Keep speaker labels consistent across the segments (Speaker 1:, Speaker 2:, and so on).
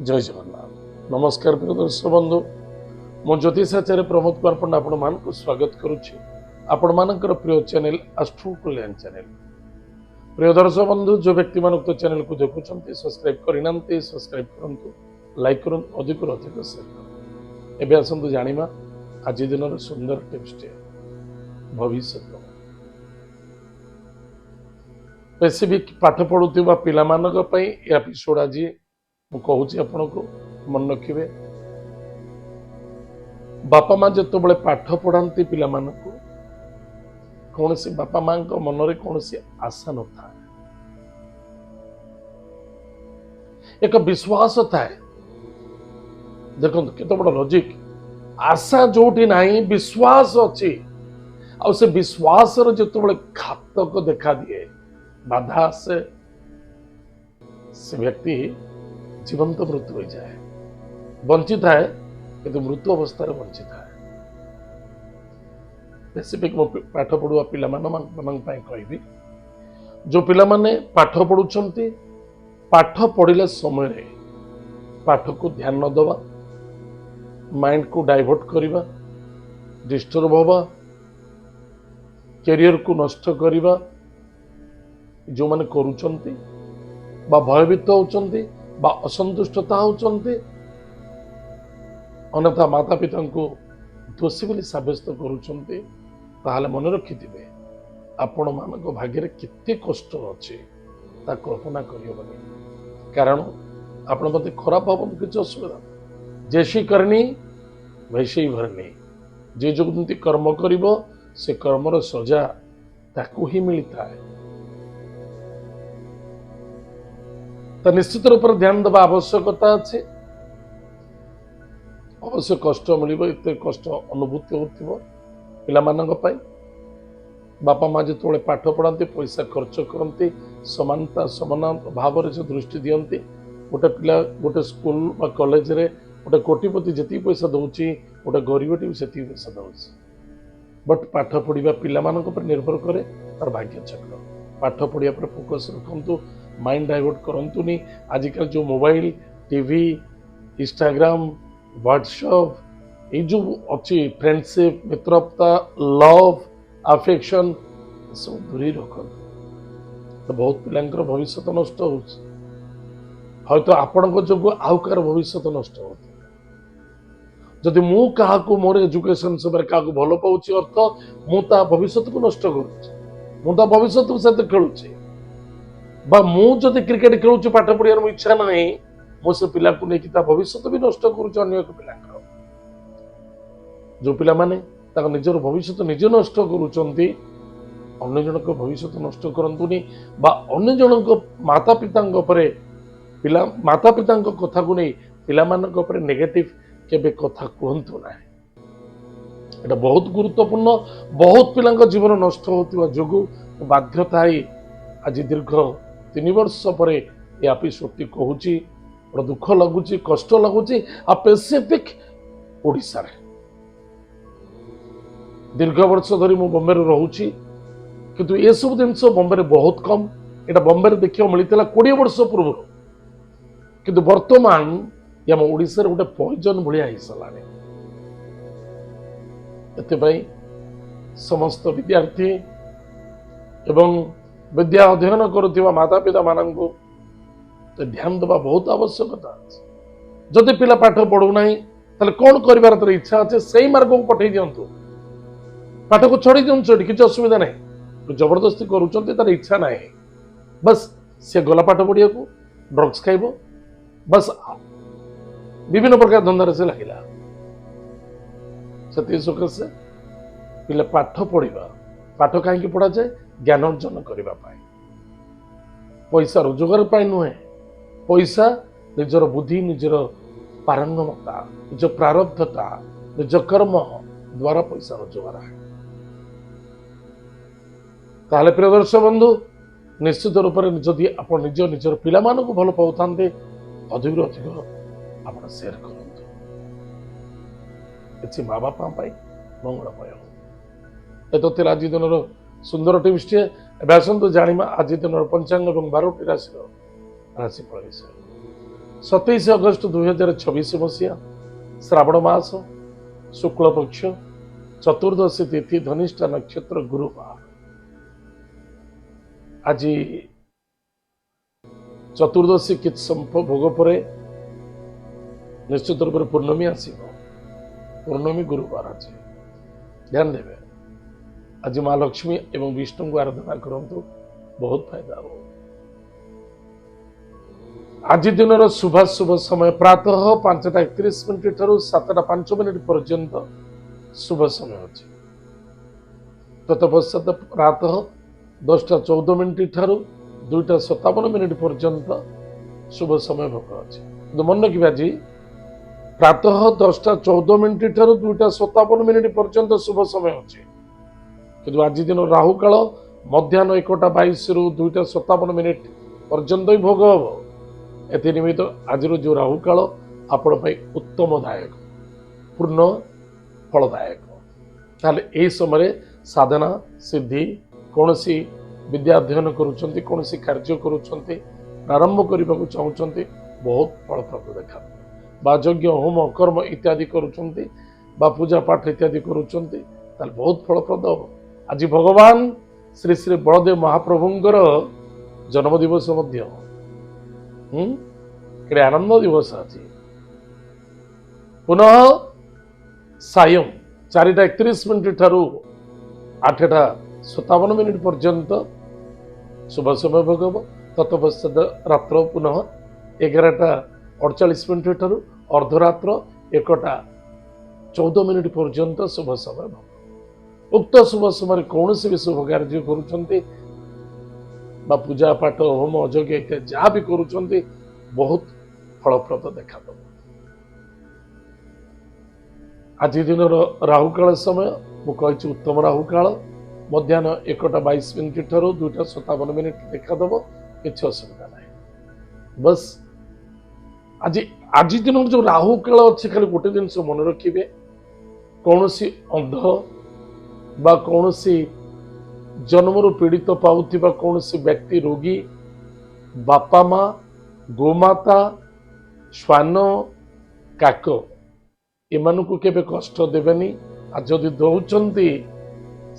Speaker 1: जय जगन्नाथ नमस्कार प्रिय दर्शक बंधु मो ज्योतिषाचार्य प्रमोद कुमार पंडा आपण मानक स्वागत करुच्ची आपण मानकर प्रिय चैनल एस्ट्रो कल्याण चैनल। प्रिय दर्शक बंधु जो व्यक्ति मानक तो चैनल को देखुछंती सब्सक्राइब करिनांती सब्सक्राइब करंतु लाइक करन अधिक अधिक शेयर करन। एबे आसंतु जानिमा आज दिन सुंदर टिप्स टे भविष्य स्पेसिफिक पाठ पढ़ुवा पिला मानक पई एपिसोड आज मु कहूची आपन को मन रखिबे। बापा माँ जो बड़े पाठ पढ़ाती पिला मानक कौन सी बापा माँ मन रे कौन सी आशा न था एक विश्वास थाए। देखो केते बड़ लॉजिक आशा जोटी नाही विश्वास अच्छी आ से विश्वास जो बड़े घातक देखा दिए बाधा से व्यक्ति जीवंत मृत्यु हो जाए बंची थाए कि मृत्यु अवस्था बंची थाए। स्पेसिफिक मो पाठ पढ़ुआ पिला कहबी जो पिला माने पाठ पढ़ुछंती पाठ पढ़िला समय पाठ को ध्यान न दबा माइंड को डाइवर्ट करिबा डिस्टर्ब होबा कैरियर को नष्ट करिबा जो माने करूछंती बा भयभीत होउछंती बा असंतुष्टता होउछंती अन्यथा माता पिता को दोषी बोली साब्यस्त करूछंती ताहले मन रखिथिबे आपण मानक भाग्य केते कष्ट अच्छे ता कल्पना करियबनी। कारण आपण मते खराब भावन किछ असुविधा जैसी करनी वैसे ही भरनी जे जो कर्म करिवो से कर्मर सजा ताकू ही मिलता है। तो निश्चित रूप से ध्यान देवा आवश्यकता अच्छे अवश्य कष्ट मिल एत कष्ट अनुभूति हो पिला बापा माँ जो पाठ पढ़ाते पैसा खर्च करते समानता समान भाव से दृष्टि दियंती गोटे पिला गोटे स्कूल बा कॉलेज रे गोटे कोटिपति जी पैसा दौची गोटे गरीबटी भी से पैसा दौच बट पाठ पढ़ा पिला निर्भर करे तार भाग्य चक्र पाठ पढ़ा पर फोकस रखु माइंड डाइवर्ट करंतुनी। आजिकल जो मोबाइल टीवी इंस्टाग्राम व्हाट्सएप ये जो अच्छी फ्रेंडशिप मित्रता लव अफेक्शन सब दूरी रख तो बहुत पिलांकर भविष्य नष्ट हो तो आपण जो आउ कार भविष्य नष्ट हो जदि मु क्या मोर एजुकेशन समय क्या भल पाऊँ अर्थ मुता भविष्य को नष्ट करुँचा भविष्य सहित खेलुचे बा मु जदि क्रिकेट खेलुची पाठ पढ़ियार मो इच्छा नहीं मो से पिला को लेकिन भविष्य भी नष्ट करुँच अन्य एक पिला जो पिला माने ताका निजर भविष्य निजे नष्ट करुचंती अन्य जनक भविष्य नष्ट करंतुनी बा अन्य जनक माता पिता पिला माता पिता कथा को नहीं पिला मानक ऊपर नेगेटिव केबे कथा कहंतु ना एटा बहुत गुरुत्वपूर्ण बहुत पिला जीवन नष्ट होतिबा जोगु बाध्यता आज दीर्घ 3 वर्ष पर एपिसोड कहूची बड़ा दुख लगुच कष्ट लगुच आ स्पेसिफिक ओडिशा रे दीर्घ वर्ष धरी मु बॉम्बे रे रहूची किंतु ये सब जिनस बॉम्बे रे बहुत कम एटा बॉम्बे रे देखियो मिलता 20 वर्ष पूर्व किंतु वर्तमान ये आम ओडिशा रे गोटे पॉइजन भलिया ही सलाने एते समस्त विद्यार्थी एवं विद्या अध्ययन करुवा माता पिता मान तो ध्यान देवा बहुत आवश्यकता जदि पिला पाठ पढ़ुना कौन कर इच्छा अच्छे से मार्ग को पठे दिंतु पाठ को छड़ी दिखाँ किसी असुविधा नहीं जबरदस्ती कर इच्छा ना बस सी गला पाठ पढ़िया ड्रग्स खाइब बस विभिन्न प्रकार धंधार से लगे से पिला पाठ पढ़ा पाठ कहीं पढ़ा जाए ज्ञान अर्जन करने पैसा रोजगार पाई नुहे पैसा निजर बुद्धि निजर पारंगमता निज प्रारब्धता निज कर्म द्वारा पैसा रोजगार है। ताहले प्रिय दर्शक बंधु निश्चित रूप से जदि आप निज निजर पिला मानक भल पाता अधिक अधिक आप शेयर करते किसी माँ बापा मंगलमय हो। आज दिन सुंदर टिप्स टे आसतु जाना आज दिन पंचांग और 12टी राशि राशिफल विषय। 27 ଅଗଷ୍ଟ 2026 ମସିହା ଶ୍ରାବଣ ମାସ ଶୁକ୍ଳ ପକ୍ଷ ଚତୁର୍ଦ୍ଦଶୀ ତିଥି ଧନିଷ୍ଠା ନକ୍ଷତ୍ର ଗୁରୁବାର। ଆଜି ଚତୁର୍ଦ୍ଦଶୀ କିଛି ସମୟ ଭୋଗ ପରେ ନିଶ୍ଚିତ ରୂପରେ ପୂର୍ଣ୍ଣମୀ ଆସିବ। ପୂର୍ଣ୍ଣମୀ ଗୁରୁବାର ଅଛି, ଧ୍ୟାନ ଦେବେ। ଆଜି ମା ଲକ୍ଷ୍ମୀ ଏବଂ ବିଷ୍ଣୁଙ୍କୁ ଆରାଧନା କରନ୍ତୁ, ବହୁତ ଫାଇଦା ହେବ। ଆଜି ଦିନର ଶୁଭାଶୁଭ ସମୟ ପ୍ରାତଃ 5:31 ଠାରୁ 7:05 ପର୍ଯ୍ୟନ୍ତ ଶୁଭ ସମୟ ଅଛି। ତତ୍ପଶ୍ଚାତ ପ୍ରାତଃ 10:14 ଠାରୁ 2:57 ପର୍ଯ୍ୟନ୍ତ ଶୁଭ ସମୟ ଭୋଗ ଅଛି। କିନ୍ତୁ ମନେ ରଖିବେ ଆଜି ପ୍ରାତଃ 10:14 ଠାରୁ 2:57 ପର୍ଯ୍ୟନ୍ତ ଶୁଭ ସମୟ ଅଛି। କିନ୍ତୁ ଆଜି ଦିନ ରାହୁ କାଳ ମଧ୍ୟାହ୍ନ 1:22 ରୁ 2:57 ପର୍ଯ୍ୟନ୍ତ ହିଁ ଭୋଗ ହବ। ଏଥି ନିମିତ୍ତ ଆଜିର ଯେଉଁ ରାହୁ କାଳ ଆପଣ ପାଇଁ ଉତ୍ତମଦାୟକ, ପୂର୍ଣ୍ଣ ଫଳଦାୟକ। ତାହେଲେ ଏହି ସମୟରେ ସାଧନା ସିଦ୍ଧି, କୌଣସି ବିଦ୍ୟା ଅଧ୍ୟୟନ କରୁଛନ୍ତି, କୌଣସି କାର୍ଯ୍ୟ କରୁଛନ୍ତି, ପ୍ରାରମ୍ଭ କରିବାକୁ ଚାହୁଁଛନ୍ତି, ବହୁତ ଫଳପ୍ରଦ ଦେଖାଯିବ। ବା ଯଜ୍ଞ ହୋମ କର୍ମ ଇତ୍ୟାଦି କରୁଛନ୍ତି ବା ପୂଜା ପାଠ ଇତ୍ୟାଦି କରୁଛନ୍ତି, ତାହେଲେ ବହୁତ ଫଳପ୍ରଦ ହେବ। ଆଜି ଭଗବାନ ଶ୍ରୀ ଶ୍ରୀ ବଳଦେବ ମହାପ୍ରଭୁଙ୍କର ଜନ୍ମ ଦିବସ ମଧ୍ୟ। ଏଠି ଆନନ୍ଦ ଦିବସ ଅଛି। ପୁନଃ ସାୟଂ 4:31 ଠାରୁ 8:57 ପର୍ଯ୍ୟନ୍ତ ଶୁଭ ସମୟ ଭୋଗ ହେବ। ତତ୍ପଶ୍ଚାତ ରାତ୍ର ପୁନଃ 11:48 ଠାରୁ ଅର୍ଦ୍ଧରାତ୍ର 1:14 ପର୍ଯ୍ୟନ୍ତ ଶୁଭ ସମୟ ଭୋଗ। ଉକ୍ତ ଶୁଭ ସମୟରେ କୌଣସି ବି ଶୁଭ କାର୍ଯ୍ୟ କରୁଛନ୍ତି ବା ପୂଜା ପାଠ ହୋମ ଯଜ୍ଞ ଇତ୍ୟାଦି ଯାହା ବି କରୁଛନ୍ତି, ବହୁତ ଫଳପ୍ରଦ ଦେଖାଦେବ। ଆଜି ଦିନର ରାହୁକାଳ ସମୟ ମୁଁ କହିଛି ଉତ୍ତମ ରାହୁକାଳ। ମଧ୍ୟାହ୍ନ 1:22 ଠାରୁ 2:57 ଦେଖାଦେବ, କିଛି ଅସୁବିଧା ନାହିଁ। ବସ୍ ଆଜି ଦିନର ଯୋଉ ରାହୁକାଳ ଅଛି, ଖାଲି ଗୋଟେ ଜିନିଷ ମନେ ରଖିବେ, କୌଣସି ଅନ୍ଧ ବା କୌଣସି ଜନ୍ମରୁ ପୀଡ଼ିତ ପାଉଥିବା କୌଣସି ବ୍ୟକ୍ତି, ରୋଗୀ, ବାପା ମା, ଗୋମାତା, ଶ୍ୱାନ, କାକ, ଏମାନଙ୍କୁ କେବେ କଷ୍ଟ ଦେବେନି। ଆଉ ଯଦି ଦଉଛନ୍ତି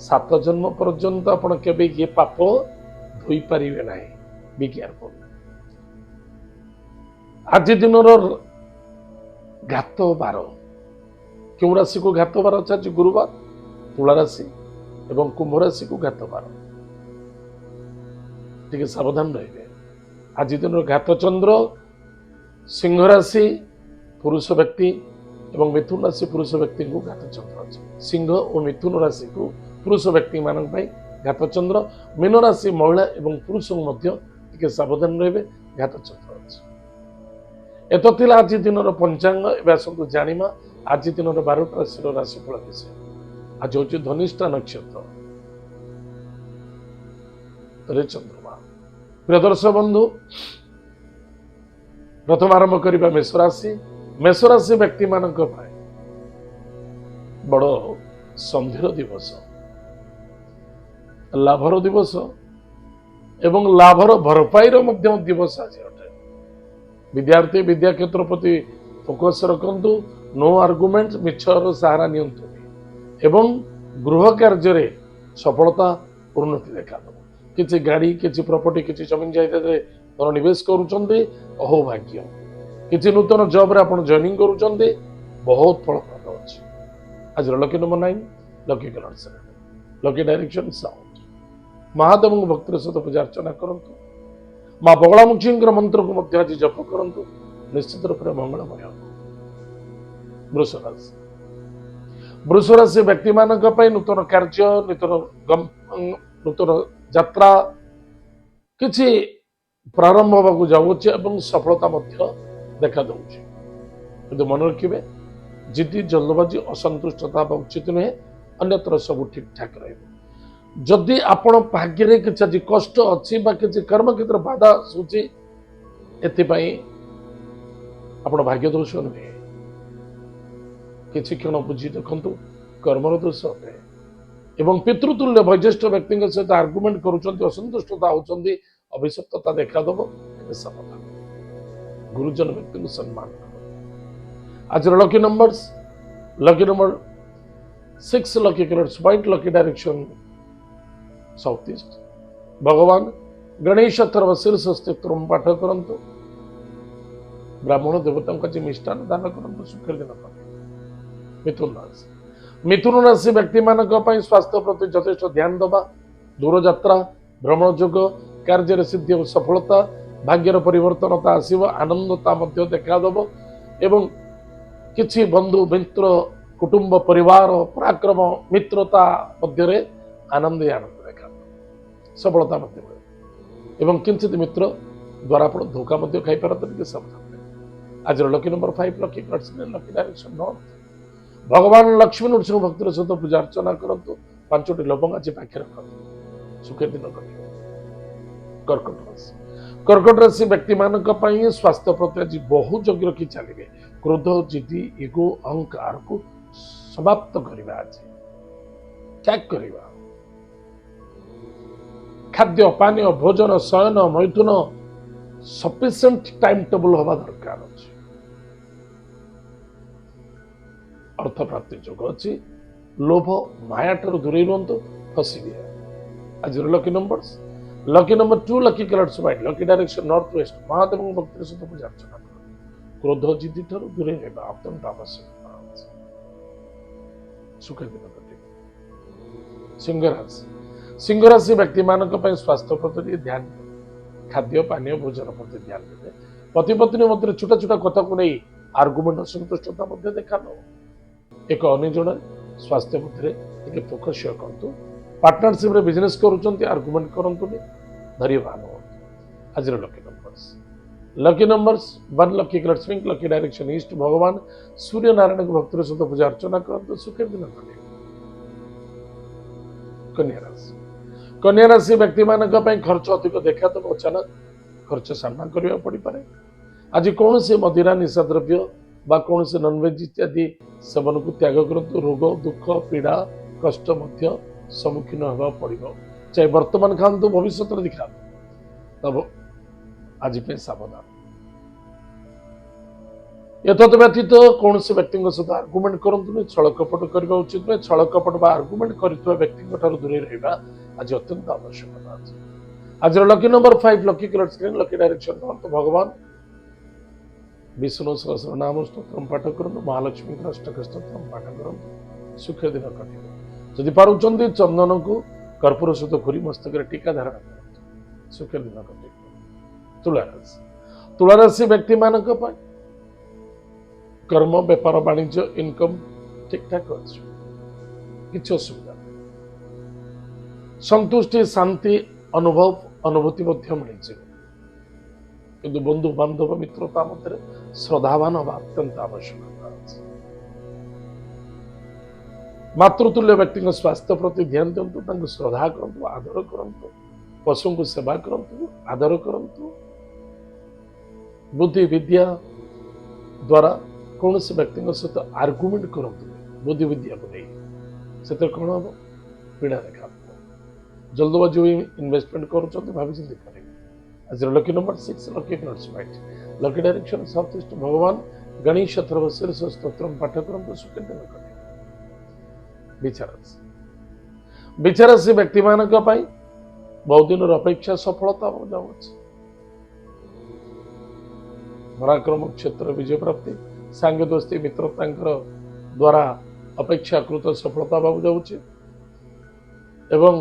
Speaker 1: 7 ଜନ୍ମ ପର୍ଯ୍ୟନ୍ତ ଆପଣ କେବେ ଇଏ ପାପ ଧୋଇ ପାରିବେ ନାହିଁ। ବି କେୟାରଫୁଲ। ଆଜି ଦିନର ଘାତ ବାର, କେଉଁ ରାଶିକୁ ଘାତ ବାର ଅଛି? ଆଜି ଗୁରୁବାର, ତୁଳା ରାଶି ଏବଂ କୁମ୍ଭ ରାଶିକୁ ଘାତ ବାର। ଟିକେ ସାବଧାନ ରହିବେ। ଆଜି ଦିନର ଘାତ ଚନ୍ଦ୍ର ସିଂହ ରାଶି ପୁରୁଷ ବ୍ୟକ୍ତି ଏବଂ ମିଥୁନ ରାଶି ପୁରୁଷ ବ୍ୟକ୍ତିଙ୍କୁ ଘାତ ଚନ୍ଦ୍ର ଅଛି। ସିଂହ ଓ ମିଥୁନ ରାଶିକୁ ପୁରୁଷ ବ୍ୟକ୍ତି ମାନଙ୍କ ପାଇଁ ଘାତ ଚନ୍ଦ୍ର। ମୀନ ରାଶି ମହିଳା ଏବଂ ପୁରୁଷଙ୍କୁ ମଧ୍ୟ ଟିକେ ସାବଧାନ ରହିବେ, ଘାତ ଚନ୍ଦ୍ର ଅଛି। ଏତ ଥିଲା ଆଜି ଦିନର ପଞ୍ଚାଙ୍ଗ। ଏବେ ଆସନ୍ତୁ ଜାଣିବା ଆଜି ଦିନର 12ଟି ରାଶିର ରାଶିଫଳ ବିଷୟ। ଆଜି ହଉଛି ଧନିଷ୍ଠା ନକ୍ଷତ୍ର ରେ ଚନ୍ଦ୍ରମା। ପ୍ରିୟ ଦର୍ଶକ ବନ୍ଧୁ, ପ୍ରଥମ ଆରମ୍ଭ କରିବା ମେଷ ରାଶି। ମେଷ ରାଶି ବ୍ୟକ୍ତି ମାନଙ୍କ ପାଇଁ ବଡ଼ ସନ୍ଧିର ଦିବସ, ଲାଭର ଦିବସ ଏବଂ ଲାଭର ଭରପାଇର ମଧ୍ୟ ଦିବସ ଆଜି ଅଟେ। ବିଦ୍ୟାର୍ଥୀ ବିଦ୍ୟା କ୍ଷେତ୍ର ପ୍ରତି ଫୋକସ ରଖନ୍ତୁ। ନୋ ଆର୍ଗୁମେଣ୍ଟ, ମିଛର ସାହାରା ନିଅନ୍ତୁନି ଏବଂ ଗୃହ କାର୍ଯ୍ୟରେ ସଫଳତା ଉନ୍ନତି ଦେଖାଦେବ। କିଛି ଗାଡ଼ି, କିଛି ପ୍ରପର୍ଟି, କିଛି ଜମି ଜାଇଦାଦରେ ଧନ ନିବେଶ କରୁଛନ୍ତି, ଅହୋ ଭାଗ୍ୟ। କିଛି ନୂତନ ଜବରେ ଆପଣ ଜଏନିଂ କରୁଛନ୍ତି, ବହୁତ ଫଳପ୍ରଦ ଅଛି। ଆଜିର lucky number 9, lucky colour 7, lucky direction south. ମହାଦେବଙ୍କ ଭକ୍ତିର ସହିତ ପୂଜା ଅର୍ଚ୍ଚନା କରନ୍ତୁ। ମା ବଗଳାମୁଖୀଙ୍କର ମନ୍ତ୍ରକୁ ମଧ୍ୟ ଆଜି ଜପ କରନ୍ତୁ, ନିଶ୍ଚିତ ରୂପରେ ମଙ୍ଗଳମୟ ହେବ। ବୃଷ ରାଶି। ବୃଷ ରାଶି ବ୍ୟକ୍ତିମାନଙ୍କ ପାଇଁ ନୂତନ କାର୍ଯ୍ୟ, ନୂତନ ଯାତ୍ରା କିଛି ପ୍ରାରମ୍ଭ ହେବାକୁ ଯାଉଅଛି ଏବଂ ସଫଳତା ମଧ୍ୟ ଦେଖାଦେଉଛି। କିନ୍ତୁ ମନେ ରଖିବେ, ଜିଦି, ଜଲ୍ଦବାଜି, ଅସନ୍ତୁଷ୍ଟତା ହେବା ଉଚିତ ନୁହେଁ। ଅନ୍ୟତ୍ର ସବୁ ଠିକଠାକ୍ ରହିବ। ଯଦି ଆପଣ ଭାଗ୍ୟରେ କିଛି ଆଜି କଷ୍ଟ ଅଛି ବା କିଛି କର୍ମକ୍ଷେତ୍ର ବାଧା ଆସୁଛି, ଏଥିପାଇଁ ଆପଣ ଭାଗ୍ୟ ଦୋଷ ନୁହେଁ। କିଛି କ୍ଷଣ ବୁଝି ଦେଖନ୍ତୁ, କର୍ମର ଦୋଷ ଅଟେ। ଏବଂ ପିତୃତୁଲ୍ୟ ବୈଜ୍ୟେଷ୍ଠ ବ୍ୟକ୍ତିଙ୍କ ସହିତ ଆର୍ଗୁମେଣ୍ଟ କରୁଛନ୍ତି, ଅସନ୍ତୁଷ୍ଟତା ହେଉଛନ୍ତି, ଅଭିଶପ୍ତତା ଦେଖାଦେବ। ସାବଧାନ। गुरुजन व्यक्ति को सम्मान करो। आज lucky numbers lucky number 6 lucky colours white lucky direction south east. भगवान गणेश अथर्व शीर्ष स्तोत्र पाठ करंतु ब्राह्मण देवता का मिष्टान दान करंतु सुखर दिन मिथुन राशि मिथुन राशि व्यक्ति मान स्वास्थ्य प्रति यथेष्ट ध्यान दबा दूर यात्रा भ्रमण जोग कार्य सिद्धि और सफलता भाग्यर परिवर्तनता आसव आनंदता देखादेव एवं किछि बंधु मित्र कुटुंब परिवार पराक्रम मित्रता मध्य आनंद देखा सफलता एवं किंचित मित्र द्वारा आप धोखा खाई पारते सावधान। आज lucky number 5 lucky lucky direction north. भगवान लक्ष्मी नृसिंह भक्तर सहित पूजा अर्चना करंतु 5टी लवंग आज पाखे रखते सुखे दिन कटे। कर्कट राशि कर्कट राशि व्यक्ति मान स्वास्थ्य प्रति आज बहु जग रखी चलिए क्रोध जिद्दी इगो अहंकार को समाप्त करवा आज त्याग करवा खाद्य पानीय भोजन शयन मैथुन सफिशिएंट टाइम टेबल हवा दरकार अच्छे। अर्थ प्राप्ति जोग अच्छी लोभ माया ठार दूरे रुहतु फसी आज lucky number 2 lucky colours white lucky direction north west Mahadev भक्ति सहित पूजा अर्चना कर क्रोध जिद्दी ठार दूरे रहबा अत्यंत आवश्यक सुखे दिन कटे। सिंह राशि व्यक्ति मान स्वास्थ्य प्रति ध्यान खाद्य पानीय भोजन प्रति ध्यान देते पति पत्नी मध्य छोटा छोटा कथा को नहीं आर्गुमेंट असंतुष्टता देखा न एक अन्य जन स्वास्थ्य मध्य फोकस करतु पार्टनरशिप रे बिजनेस करूचंती आर्गुमेंट करंतुनी धैर्यवान हो। आज lucky numbers 1 lucky colours pink lucky direction east. भगवान सूर्य नारायण भक्त सहित पूजा अर्चना करंतु सुखे दिन कटे। कन्या राशि व्यक्ति मान खर्च अधिक देखा तो अचानक खर्च सामना करने पड़ पारे। आज कौन से मदिरा निशा द्रव्य बा कौन से नॉनवेज इत्यादि सेवन को त्याग करंतु रोग दुख पीड़ा कष्ट मध्य सम्मुखीन होगा पड़ो चाहे वर्तमान खातु भविष्य दिखा तब आज सावधान। यथार्थ व्यतीत कौन से व्यक्ति सहित आर्गुमेंट करंतु छल कपट करने उचित नुहे छल कपट बा आर्गुमेंट कर व्यक्ति दूरे रहा आज अत्यंत आवश्यकता। आज lucky number 5 lucky colour screen lucky direction north. भगवान विष्णु सहस्रनाम स्तोत्र पाठ करूँ महालक्ष्मी अष्टक स्तोत्र पाठ करूँ सुखे दिन कटे। जदि पारुचंदी चंदन को कर्पूर सहित घुरी मस्तक टीका धारण कर सुखे दिन कटे। तुला राशि व्यक्ति मान कर्म व्यापार वाणिज्य इनकम ठीक ठाक अच्छे किसी असुविधा संतुष्टि शांति अनुभव अनुभूति मिल किंतु बंधु बांधव मित्रता मध्य श्रद्धावान हवा अत्यंत आवश्यकता अछि। मातृतुल्य व्यक्ति स्वास्थ्य प्रति ध्यान दिंतु श्रद्धा करंतु आदर करंतु पशु को सेवा करंतु आदर करंतु बुद्धि विद्या द्वारा कौन से व्यक्ति सहित आर्गुमेंट करंतु बुद्धि विद्या को नहीं से कौन हम पीड़ा देखा जल्दबाजी इन्वेस्टमेंट कर भावी करेंगे। आज lucky number 6 lucky colours white lucky direction south east. भगवान गणेश अथर्व शीर्ष स्तोत्र पाठ करंतु सुखे दिन कटे। विचारासी व्यक्ति मान बहुत दिन अपेक्षा सफलता जाऊँच पराक्रम क्षेत्र विजय प्राप्ति सांग दोस्ती मित्रता द्वारा अपेक्षाकृत सफलता बाबू जाऊँचे एवं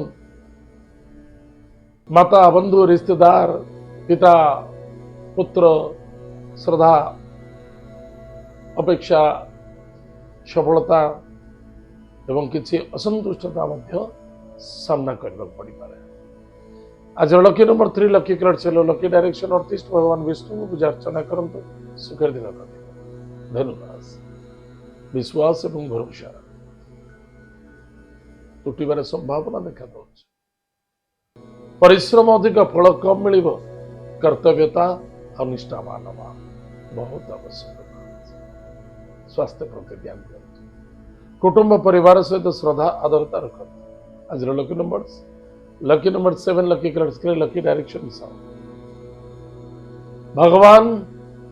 Speaker 1: माता बंधु रिश्तेदार पिता पुत्र श्रद्धा अपेक्षा सफलता एवं किसी असंतुष्टता मध्य सामना करने पड़ पारे। आज लकी नंबर 3 लकी कलर चलो लकी डायरेक्शन नॉर्थ ईस्ट। भगवान विष्णु को पूजा अर्चना करंतु सुखर दिन कटे। धन्यवाद विश्वास एवं भरोसा टूटार संभावना देखा दौर परिश्रम अधिक फल कम मिल कर्तव्यता और निष्ठावान बहुत आवश्यक। स्वास्थ्य प्रति ध्यान दिखाते कुटुंब परिवार सहित श्रद्धा आदरता रखते। आज lucky number 7 lucky colour lucky direction south. भगवान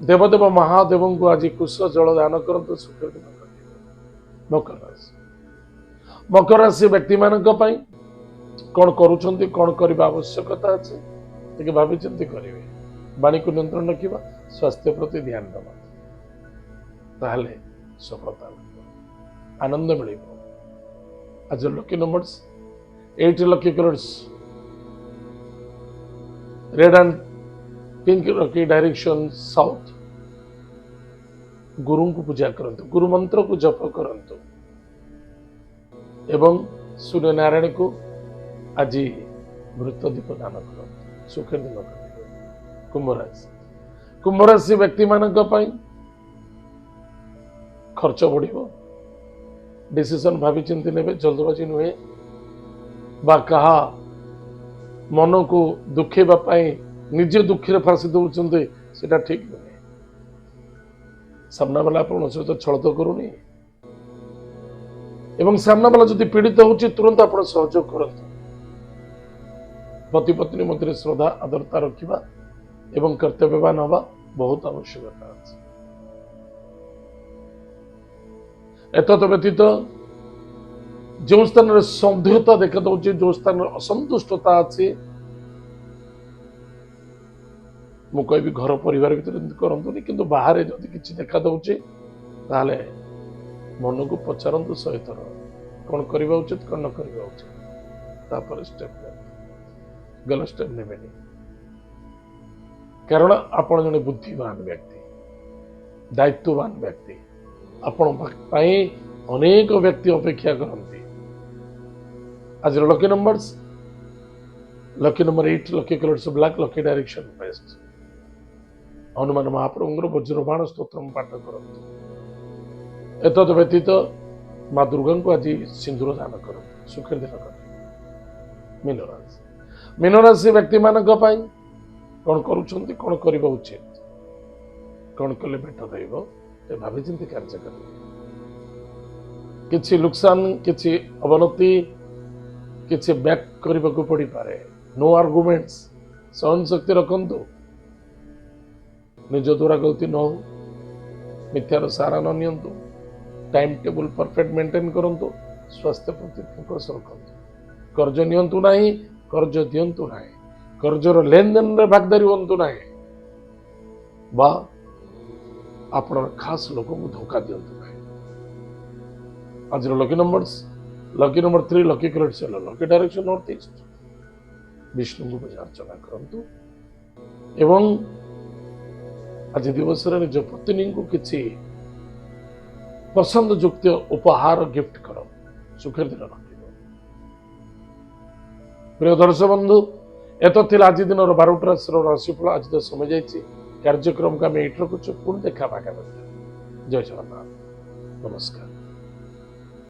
Speaker 1: देवदेव महादेव को आज कुश जल दान करंतु सुखर दिन कटिबो। मकर राशि मकर राशि व्यक्ति मानक पई कौन करुछंती कौन करबा आवश्यकता अछि ଟିକେ भाबी चिंती करिवे। वाणी को नियंत्रण रखिबा स्वास्थ्य प्रति ध्यान देबा ताहले सफलता मिलिबो आनंद मिलिबो। आज lucky numbers 8 lucky colours red and pink lucky direction south. गुरु को पूजा करंतु गुरु मंत्र को जप करंतु एवं सूर्य नारायण को आज मृत दीप दान करंतु सुखर दिन कटिबो। कुंभ राशि व्यक्ति मानक पई खर्च बढ़िबो। डिसीजन भावी चिंती नेबे जल्दबाजी नुहे बा कहा मन को दुखेबा पाई निजे दुखी फांसी दौरान सेटा ठीक नुहे। सामना वाला आप सहित छल तो करूनी एवं सामना वाला जदि पीड़ित होची तुरंत आप सहयोग करंतु। पति पत्नी मध्य श्रद्धा आदरता रखिबा एवं कर्तव्यवान हवा बहुत आवश्यकता अछि। एतत् व्यतीत जो स्थान संदेहता देखा दौची जो स्थान असंतुष्टता अच्छी मु कहि घर परिवार भीतर करंतुनी किंतु बाहर जदि किछि देखा दौची ताले मन को पचारंतु सहित कौन करबा उचित कौन न करबा उचित तापर स्टेप गलत स्टेप नेबेनी। कारण आपण जने बुद्धिमान व्यक्ति दायित्ववान व्यक्ति आपण पाई अनेक व्यक्ति अपेक्षा करती। आज lucky numbers lucky number 8 lucky colours black lucky direction west. Hanuman महाप्रभुंर वज्रबाण स्तोत्र पाठ करंतु। एतद व्यतीत माँ दुर्गा को आज सिंदूर दान करंतु सुखर दिन कटिबो। मीन राशि व्यक्ति मानक पई कौन करुछंती कौन करबा उचित कौन कले भेट दैव ते भाबी चिंती कार्य करिवे। किछि नुकसान किछि अवनति किछि बैक करबा को पड़ी पारे। नो आर्गुमेंट्स सहन शक्ति रखंतु निज द्वारा गलती न हो मिथ्यार सारा न नियंतु टाइम टेबल परफेक्ट मेंटेन करंतु स्वास्थ्य प्रति फोकस रखंतु कर्ज नियंतु नाही कर्ज दियंतु नाही कर्जर लेन देन रे भागदारी होंतु नाही बा आपण खास लोक को धोखा दियंतु नाही। आज lucky numbers lucky number 3 lucky colour चलो lucky direction north east. Vishnu को पूजा अर्चना करंतु एवं आज दिवस निज पत्नी को किसी पसंद युक्त उपहार गिफ्ट करो सुखर दिन रखिबो। प्रिय दर्शक बंधु एत थिला आज दिन 12टा राशिफल। आज तो समय जाइए कार्यक्रम को आम ये रखुचु पुणी देखा जय जगन्नाथ नमस्कार।